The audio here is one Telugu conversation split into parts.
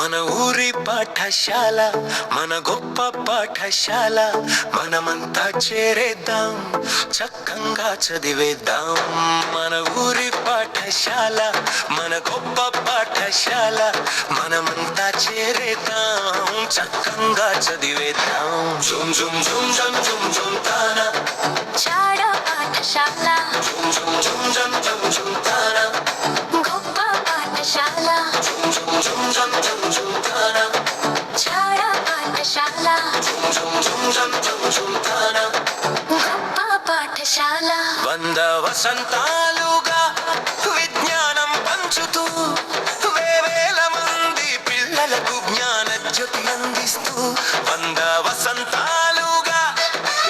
మన ఊరి పాఠశాల మన గొప్ప పాఠశాల మనమంతా చేరేద్దాం చక్కంగా చదివేద్దాం మన ఊరి పాఠశాల మన గొప్ప పాఠశాల మనమంతా చేరేద్దాం చక్కంగా చదివేద్దాం జుమ్ జుమ్ జుమ్ జుమ్ జుమ్ జుమ్ తానా చాడ పాఠశాల జుమ్ జుమ్ జుమ్ జుమ్ జుమ్ జుమ్ తానా గొప్ప పాఠశాల జుమ్ జుమ్ జుమ్ జుమ్ జుమ్ జుమ్ తానా చాడ పాఠశాల జుమ్ జుమ్ జుమ్ జుమ్ జుమ్ జుమ్ తానా గొప్ప పాఠశాల 100 వసంతాలుగా విజ్ఞానం పంచుతూ వేవేల మంది పిల్లలకు జ్ఞాన జ్యోతి అందిస్తూ 100 వసంతాలుగా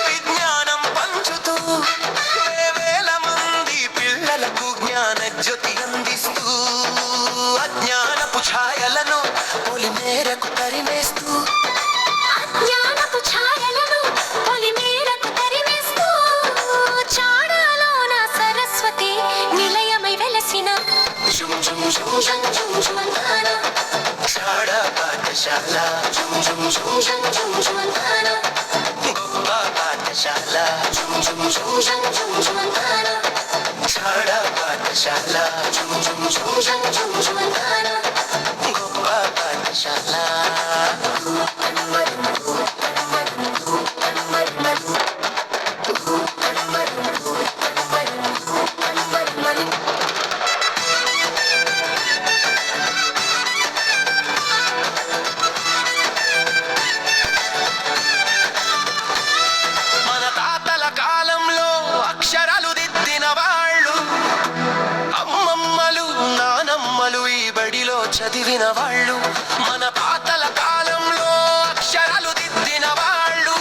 విజ్ఞానం పంచుతూ వేవేల మంది పిల్లలకు జ్ఞాన జ్యోతి అందిస్తూ అజ్ఞానపు ఛాయలను పొలిమేరకు తరిమేస్తూ అజ్ఞానపు ఛాయలను పొలిమేరకు తరిమేస్తూ చాడలోన సరస్వతి నిలయమై వెలసిన జుమ్ జుమ్ జుమ్ జుమ్ జుమ్ జుమ్ తానా చాడ పాఠశాల జుమ్ జుమ్ జుమ్ జుమ్ జుమ్ జుమ్ తానా గొప్ప పాఠశాల జుమ్ జుమ్ జుమ్ జుమ్ జుమ్ జుమ్ తానా చాడ పాఠశాల జుమ్ జుమ్ జుమ్ జుమ్ జుమ్ జుమ్ తానా గొప్ప పాఠశాల మన తాతల కాలంలో అక్షరాలు దిద్దిన వాళ్ళు అమ్మమ్మలు నానమ్మలు ఈ బడిలో చదివిన వాళ్ళు మన తాతల కాలంలో అక్షరాలు దిద్దిన వాళ్ళు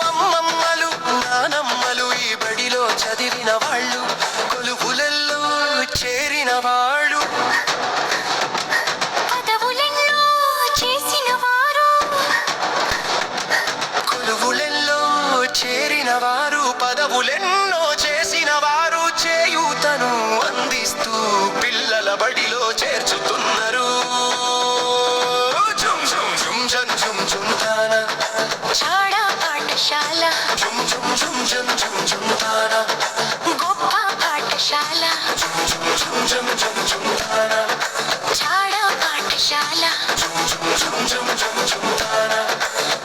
అమ్మమ్మలు నానమ్మలు ఈ బడిలో చదివిన వాళ్ళు కొలువులల్లో చేరిన వాళ్ళు పదవులెన్నో చేసిన వారు కొలువులెల్లో చేరిన వారు పదవులెన్నో చేసిన వారు చేయూతను అందిస్తూ పిల్లల బడిలో చేర్చుతున్నారు జుమ్ జుమ్ జుమ్ జుమ్ జుమ్ జుమ్ తానా చాడ పాఠశాల జుమ్ జుమ్ జుమ్ జుమ్ జుమ్ జుమ్ తానా గొప్ప పాఠశాల జుమ్ జుమ్ జుమ్ జుమ్ జుమ్ జుమ్ తానా చాడ పాఠశాల జుమ్ జుమ్ జుమ్ జుమ్ జుమ్ జుమ్ తానా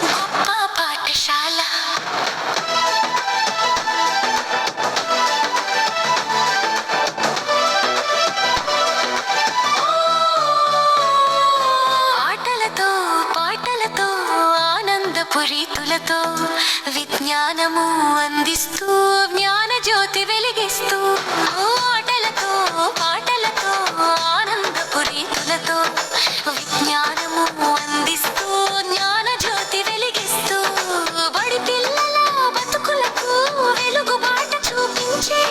గొప్ప పాఠశాల ఆటలతో పాటలతో ఆనందపు రీతులతో విజ్ఞానము అందిస్తూ జ్ఞాన జ్యోతి వెలిగిస్తూ ఆటలతో పాటలతో ఆనందపు రీతులతో విజ్ఞానము అందిస్తూ జ్ఞాన జ్యోతి వెలిగిస్తూ బడి పిల్లల బతుకులకు వెలుగుబాట చూపించే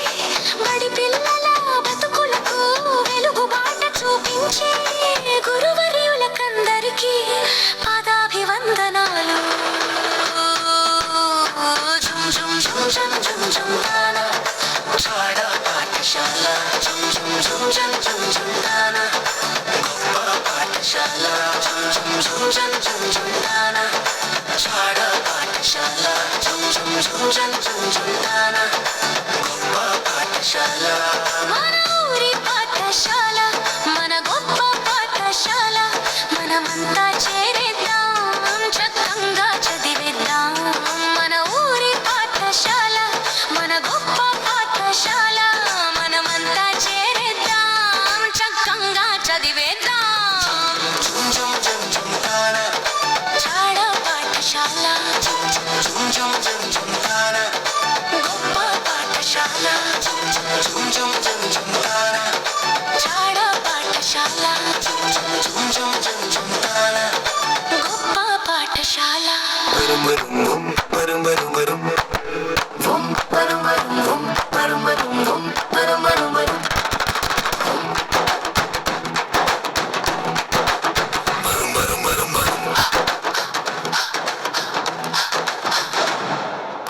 బడి పిల్లల బతుకులకు వెలుగుబాట చూపించే గురువర్యులకందరికీ పాదాభివందనాలు జుమ్ జుమ్ జుమ్ జుమ్ జుమ్ జుమ్ తానా చాడ పాఠశాల జుమ్ జుమ్ జుమ్ జుమ్ జుమ్ జుమ్ తానా గొప్ప పాఠశాల జుమ్ జుమ్ జుమ్ జుమ్ జుమ్ జుమ్ తానా చాడ పాఠశాల జుమ్ జుమ్ జుమ్ జుమ్ జుమ్ జుమ్ తానా గొప్ప పాఠశాల మన ఊరి పాఠశాల మన గొప్ప పాఠశాల మనమంతా చేరేద్దాం చక్కంగా చదివేద్దాం మన ఊరి పాఠశాల మన గొప్ప పాఠశాల మనమంతా చేరేద్దాం చక్కంగా చదివేద్దాం జుమ్ జుమ్ జుమ్ జుమ్ తానా చాడ పాఠశాల జుమ్ జుమ్ జుమ్ జుమ్ తానా గొప్ప పాఠశాల జుమ్ జుమ్ జుమ్ జుమ్ తానా చాడ పాఠశాల జుమ్ జుమ్ జుమ్ జుమ్ తానా గొప్ప పాఠశాల బరుం బరుం బరుం బరుం బరుం వం పరం వరం వం పరం వరం వం పరం వరం వరం బరుం బరుం బరుం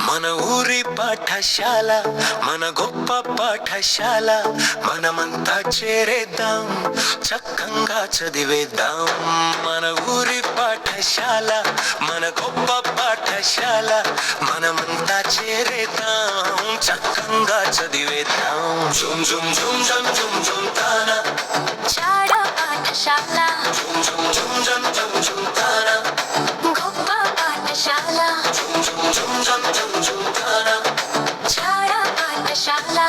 మన ఊరి పాఠశాల మన గొప్ప పాఠశాల మనమంతా చేరేద్దాం చక్కంగా చదివేద్దాం మన ఊరి పాఠశాల మన గొప్ప పాఠశాల మనమంతా చేరేద్దాం చక్కంగా చదివేద్దాం జుమ్ జుమ్ జుమ్ జుమ్ జుమ్ జుమ్ తానా చాడ పాఠశాల జుమ్ జుమ్ జుమ్ జుమ్ జుమ్ జుమ్ తానా